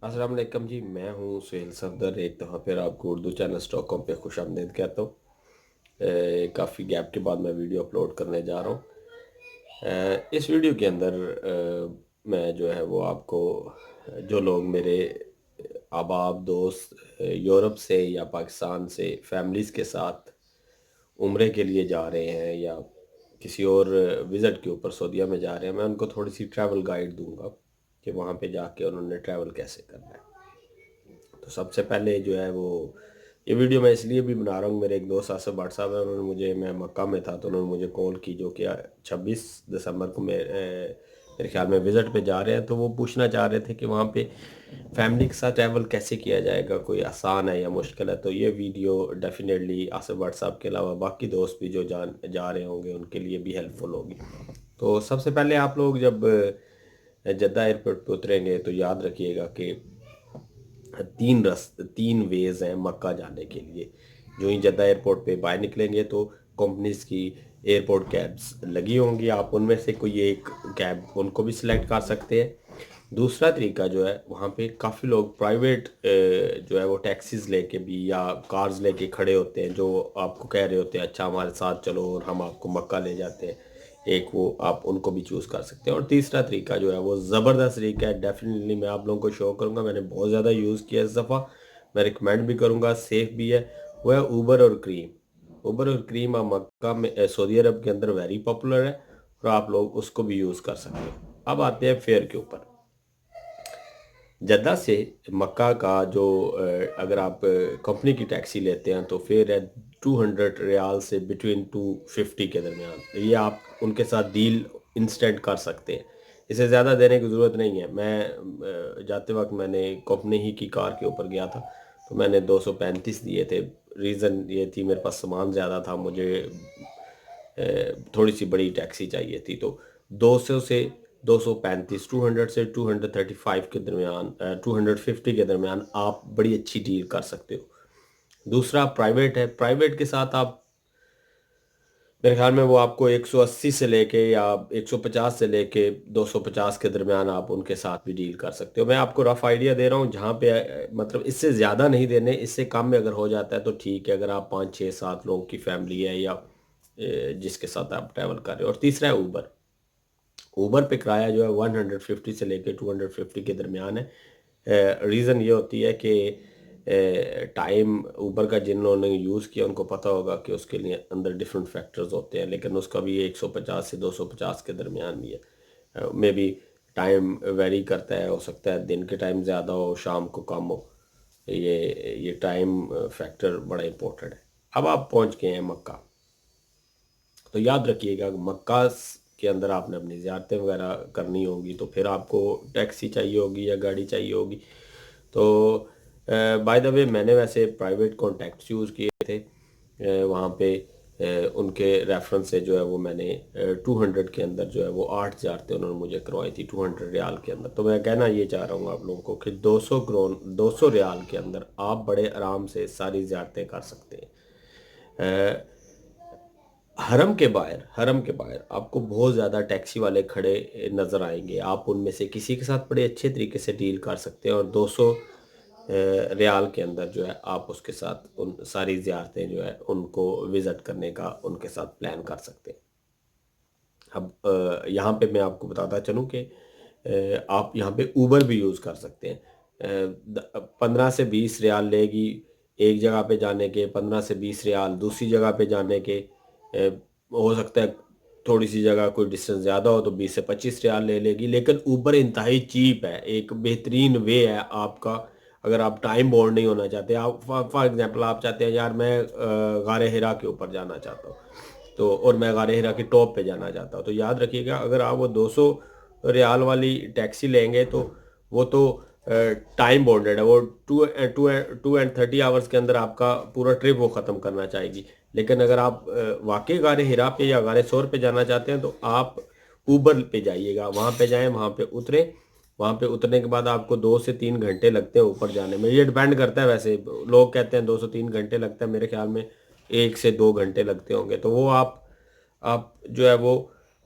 अस्सलाम वालेकुम जी। मैं हूँ सुहेल सफदर। एक दफ़ा फिर आपको उर्दू चैनल स्टॉक कॉम पे खुश आमदीद कहता हूँ। काफ़ी गैप के बाद मैं वीडियो अपलोड करने जा रहा हूँ। इस वीडियो के अंदर मैं जो है वो आपको जो लोग मेरे अहबाब दोस्त यूरोप से या पाकिस्तान से फैमिलीज़ के साथ उम्रे के लिए जा रहे हैं या किसी और विज़िट के ऊपर सऊदीया में जा रहे हैं, मैं उनको थोड़ी सी ट्रैवल गाइड दूंगा कि वहाँ पे जाके उन्होंने ट्रैवल कैसे करना है। तो सबसे पहले जो है वो ये वीडियो मैं इसलिए भी बना रहा हूँ, मेरे एक दोस्त आसिफ भट्ट साहब है, उन्होंने मुझे, मैं मक्का में था तो उन्होंने मुझे कॉल की, जो कि 26 दिसंबर को मेरे ख्याल में विज़िट पे जा रहे हैं। तो वो पूछना चाह रहे थे कि वहाँ पे फैमिली के साथ ट्रैवल कैसे किया जाएगा, कोई आसान है या मुश्किल है। तो ये वीडियो डेफिनेटली आसिफ भट्ट साहब के अलावा बाकी दोस्त भी जो जा रहे होंगे उनके लिए भी हेल्पफुल होगी। तो सबसे पहले आप लोग जब जद्दा एयरपोर्ट पे उतरेंगे तो याद रखिएगा कि तीन वेज हैं मक्का जाने के लिए। जो ही जद्दा एयरपोर्ट पे बाहर निकलेंगे तो कंपनीज की एयरपोर्ट कैब्स लगी होंगी, आप उनमें से कोई एक कैब उनको भी सिलेक्ट कर सकते हैं। दूसरा तरीका जो है, वहाँ पे काफ़ी लोग प्राइवेट जो है वो टैक्सीज लेके भी या कार्स लेके खड़े होते हैं, जो आपको कह रहे होते हैं अच्छा हमारे साथ चलो और हम आपको मक्का ले जाते हैं। एक वो आप उनको भी चूज़ कर सकते हैं। और तीसरा तरीका जो है वो ज़बरदस्त तरीका है, डेफिनेटली मैं आप लोगों को शो करूँगा, मैंने बहुत ज़्यादा यूज़ किया इस दफ़ा, मैं रिकमेंड भी करूँगा, सेफ़ भी है। वो है ऊबर और क्रीम। ऊबर और क्रीम अब मक्का में सऊदी अरब के अंदर वेरी पॉपुलर है और आप लोग उसको भी यूज़ कर सकते हो। अब आते हैं फेयर के ऊपर। जद्दा से मक्का का जो अगर आप कंपनी की टैक्सी लेते हैं तो फेयर है 200 रियाल से बिटवीन 250 के दरमियान। ये आप उनके साथ डील इंस्टेंट कर सकते हैं, इसे ज़्यादा देने की ज़रूरत नहीं है। मैं जाते वक्त मैंने कंपनी ही की कार के ऊपर गया था तो मैंने 235 दिए थे। रीज़न ये थी मेरे पास सामान ज़्यादा था, मुझे थोड़ी सी बड़ी टैक्सी चाहिए थी। तो 200 से 235, 200 से 235 के दरमियान, 250 के दरमियान आप बड़ी अच्छी डील कर सकते हो। दूसरा प्राइवेट है। प्राइवेट के साथ आप, मेरे ख्याल में वो आपको 180 से लेके या 150 से लेके 250 के दरमियान आप उनके साथ भी डील कर सकते हो। मैं आपको रफ आइडिया दे रहा हूँ जहाँ पे मतलब इससे ज़्यादा नहीं देने, इससे कम में अगर हो जाता है तो ठीक है, अगर आप 5 6 7 लोगों की फैमिली है या जिसके साथ आप ट्रैवल कर रहे हो। और तीसरा है ऊबर। ऊबर पे किराया जो है 150 से लेके 250 के दरमियान है। रीज़न ये होती है कि टाइम ऊबर का जिन लोगों ने यूज़ किया उनको पता होगा कि उसके लिए अंदर डिफरेंट फैक्टर्स होते हैं, लेकिन उसका भी 150 से 250 के दरमियान भी है। मे बी टाइम वेरी करता है, हो सकता है दिन के टाइम ज़्यादा हो, शाम को कम हो। ये टाइम फैक्टर बड़ा इंपॉर्टेंट है। अब आप पहुंच गए हैं मक्का। तो याद रखिएगा मक्का के अंदर आपने अपनी ज़ियारतें वगैरह करनी होगी तो फिर आपको टैक्सी चाहिए होगी या गाड़ी चाहिए होगी। तो बाय द वे मैंने वैसे प्राइवेट कॉन्टैक्ट्स यूज़ किए थे। वहाँ पे उनके रेफरेंस से जो है वो मैंने 200 के अंदर जो है वो 8 ज़ियारतें उन्होंने मुझे करवाई थी 200 रियाल के अंदर। तो मैं कहना ये चाह रहा हूँ आप लोगों को कि 200 रियाल के अंदर आप बड़े आराम से सारी ज़ियारतें कर सकते हैं। हरम के बाहर आपको बहुत ज़्यादा टैक्सी वाले खड़े नज़र आएंगे, आप उनमें से किसी के साथ बड़े अच्छे तरीके से डील कर सकते हैं और 200 रियाल के अंदर जो है आप उसके साथ उन सारी ज़ियारतें जो है उनको विज़िट करने का उनके साथ प्लान कर सकते हैं। अब यहाँ पे मैं आपको बताता चलूँ कि आप यहाँ पे ऊबर भी यूज़ कर सकते हैं। 15 से 20 रियाल लेगी एक जगह पे जाने के, 15 से 20 रियाल दूसरी जगह पे जाने के। हो सकता है थोड़ी सी जगह कोई डिस्टेंस ज़्यादा हो तो 20 से 25 रियाल ले लेगी, लेकिन ऊबर इंतहाई चीप है, एक बेहतरीन वे है आपका। अगर आप टाइम बाउंड नहीं होना चाहते, आप फॉर एग्जांपल आप चाहते हैं यार मैं गारे हिरा के ऊपर जाना चाहता हूँ तो, और मैं गारे हिरा की टॉप पे जाना चाहता हूँ, तो याद रखिएगा अगर आप वो 200 रियाल वाली टैक्सी लेंगे तो वो तो टाइम बॉन्डेड है, वो टू एंड 30 आवर्स के अंदर आपका पूरा ट्रिप वो ख़त्म करना चाहेगी। लेकिन अगर आप वाकई गारे हिरा पे या गारे सोर पे जाना चाहते हैं तो आप ऊबर पे जाइएगा, वहाँ पे जाएं, वहाँ पे उतरें। वहाँ पे उतरने के बाद आपको 2 से 3 घंटे लगते हैं ऊपर जाने में, ये डिपेंड करता है। वैसे लोग कहते हैं 2 से 3 घंटे लगता है, मेरे ख्याल में 1 से 2 घंटे लगते होंगे। तो वो आप जो है वो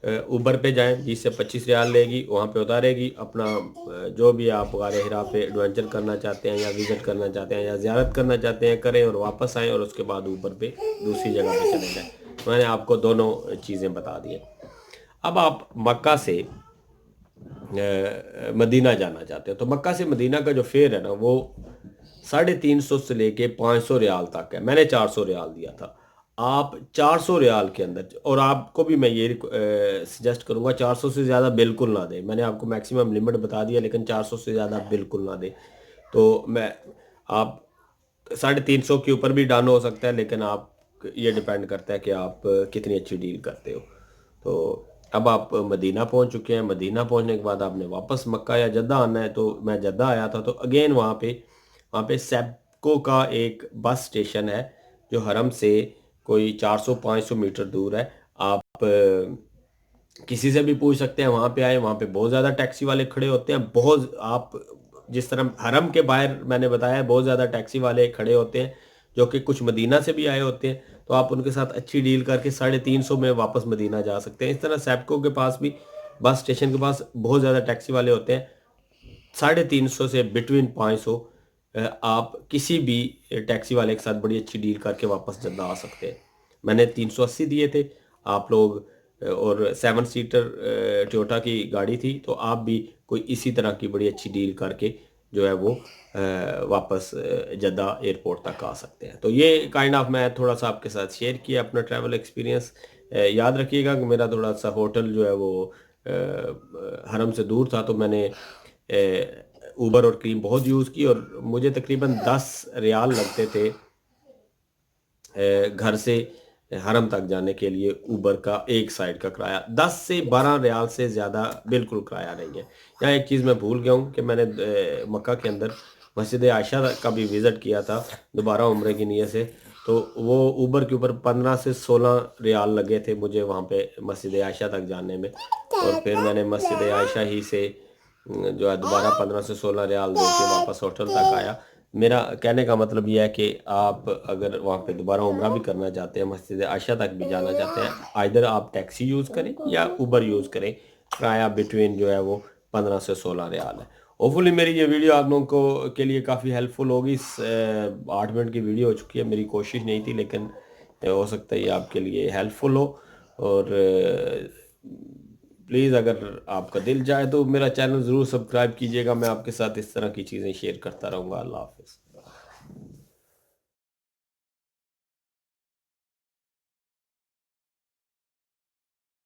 اوبر پہ جائیں، 20 سے 25 ریال لے گی، وہاں پہ اتارے گی، اپنا جو بھی آپ غار حرا پہ ایڈونچر کرنا چاہتے ہیں یا وزٹ کرنا چاہتے ہیں یا زیارت کرنا چاہتے ہیں کریں، اور واپس آئیں، اور اس کے بعد اوبر پہ دوسری جگہ پہ چلے جائیں۔ میں نے آپ کو دونوں چیزیں بتا دی ہیں۔ اب آپ مکہ سے مدینہ جانا چاہتے ہیں، تو مکہ سے مدینہ کا جو فیئر ہے نا وہ 350 سے لے کے 500 ریال تک ہے۔ میں نے 400 ریال دیا تھا، آپ 400 ریال کے اندر، اور آپ کو بھی میں یہ سجیسٹ کروں گا 400 سے زیادہ بالکل نہ دیں۔ میں نے آپ کو میکسیمم لمٹ بتا دیا، لیکن 400 سے زیادہ بالکل نہ دیں۔ تو میں آپ 350 کے اوپر بھی ڈن ہو سکتا ہے، لیکن آپ یہ ڈیپینڈ کرتا ہے کہ آپ کتنی اچھی ڈیل کرتے ہو۔ تو اب آپ مدینہ پہنچ چکے ہیں، مدینہ پہنچنے کے بعد آپ نے واپس مکہ یا جدہ آنا ہے، تو میں جدہ آیا تھا، تو اگین وہاں پہ سیپکو کا ایک بس اسٹیشن ہے جو حرم سے کوئی 400-500 میٹر دور ہے۔ آپ کسی سے بھی پوچھ سکتے ہیں، وہاں پہ آئے، وہاں پہ بہت زیادہ ٹیکسی والے کھڑے ہوتے ہیں، بہت آپ جس طرح حرم کے باہر میں نے بتایا بہت زیادہ ٹیکسی والے کھڑے ہوتے ہیں جو کہ کچھ مدینہ سے بھی آئے ہوتے ہیں، تو آپ ان کے ساتھ اچھی ڈیل کر کے 350 میں واپس مدینہ جا سکتے ہیں۔ اس طرح سیپکو کے پاس بھی بس اسٹیشن کے پاس بہت زیادہ ٹیکسی والے ہوتے ہیں، 350 سے بٹوین 500 آپ کسی بھی ٹیکسی والے کے ساتھ بڑی اچھی ڈیل کر کے واپس جدہ آ سکتے ہیں۔ میں نے 380 دیے تھے، آپ لوگ، اور 7 سیٹر ٹویوٹا کی گاڑی تھی، تو آپ بھی کوئی اسی طرح کی بڑی اچھی ڈیل کر کے جو ہے وہ واپس جدہ ایئرپورٹ تک آ سکتے ہیں۔ تو یہ کائنڈ آف میں تھوڑا سا آپ کے ساتھ شیئر کیا اپنا ٹریول ایکسپیرینس۔ یاد رکھیے گا کہ میرا تھوڑا سا ہوٹل جو ہے وہ حرم سے دور تھا، تو میں نے اوبر اور کریم بہت یوز کی، اور مجھے تقریباً 10 ریال لگتے تھے گھر سے حرم تک جانے کے لیے اوبر کا ایک سائڈ کا کرایہ۔ 10 سے 12 ریال سے زیادہ بالکل کرایہ نہیں ہے۔ یہاں ایک چیز میں بھول گیا ہوں کہ میں نے مکہ کے اندر مسجد عائشہ کا بھی وزٹ کیا تھا دوبارہ عمرے کی نیت سے، تو وہ اوبر کے اوپر 15 سے 16 ریال لگے تھے مجھے وہاں پہ مسجد عائشہ تک جانے میں، اور پھر میں نے مسجد عائشہ ہی سے جو ہے دوبارہ 15 سے 16 ریال دے کے واپس ہوٹل تک آیا۔ میرا کہنے کا مطلب یہ ہے کہ آپ اگر وہاں پہ دوبارہ عمرہ بھی کرنا چاہتے ہیں، مسجد عائشہ تک بھی جانا چاہتے ہیں، آئدر آپ ٹیکسی یوز کریں یا اوبر یوز کریں، کرایہ بٹوین جو ہے وہ 15 سے 16 ریال ہے۔ ہوپفلی میری یہ ویڈیو آپ لوگوں کو کے لیے کافی ہیلپ فل ہوگی۔ 8 منٹ کی ویڈیو ہو چکی ہے، میری کوشش نہیں تھی، لیکن ہو سکتا ہے یہ آپ کے لیے ہیلپ فل ہو، اور پلیز اگر آپ کا دل جائے تو میرا چینل ضرور سبسکرائب کیجیے گا۔ میں آپ کے ساتھ اس طرح کی چیزیں شیئر کرتا رہوں گا۔ اللہ حافظ۔